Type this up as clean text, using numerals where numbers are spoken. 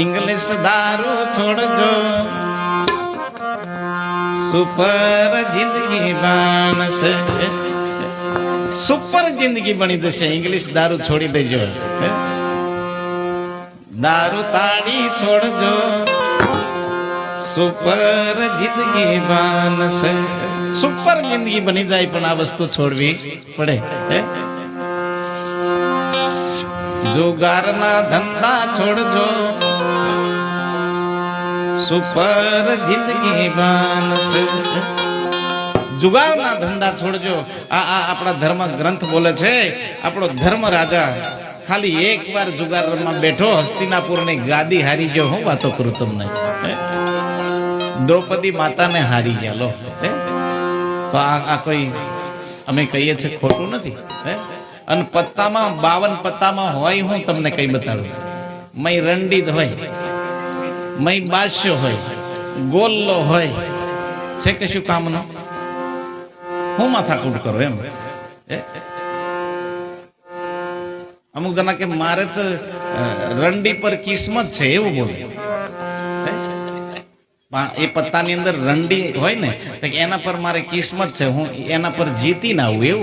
English दारू छोड़जो super जिंदगी Banse super जिंदगी बनी जशे इंग्लिश दारू छोड़ी देजो दारू ताड़ी छोड़जो सुपर जिंदगी बनसे सुपर जिंदगी बनी जाए पण आ वस्तु छोड़वी पड़े जुगारना धंधा छोड़जो सुपर जिंदगी बनसे जुगारना धंधा छोड़जो आ अपना धर्म ग्रंथ बोले छे अपनो धर्म राजा खाली एक बार जुगार में बैठो हस्तिनापुर ने गादी हारी गयो हूँ बातो करूं तमने द्रौपदी माता ने हारी गया लो तो आ कोई अमे कहीए छे खोटू नथी अन पत्ता में 52 पत्ता में होय हूँ तमने कई बताऊं मई रंडीत होय मई बादशाह होय गोल्लो होय छे कशु काम न हूँ माथाकूट करो एम अमुक जना के मारे तो रंडी पर किस्मत छे एवं बोले ए पत्ता नी अंदर रंडी होय ने तो एना पर मारे किस्मत छे हूँ एना पर जीती ना आऊं एवं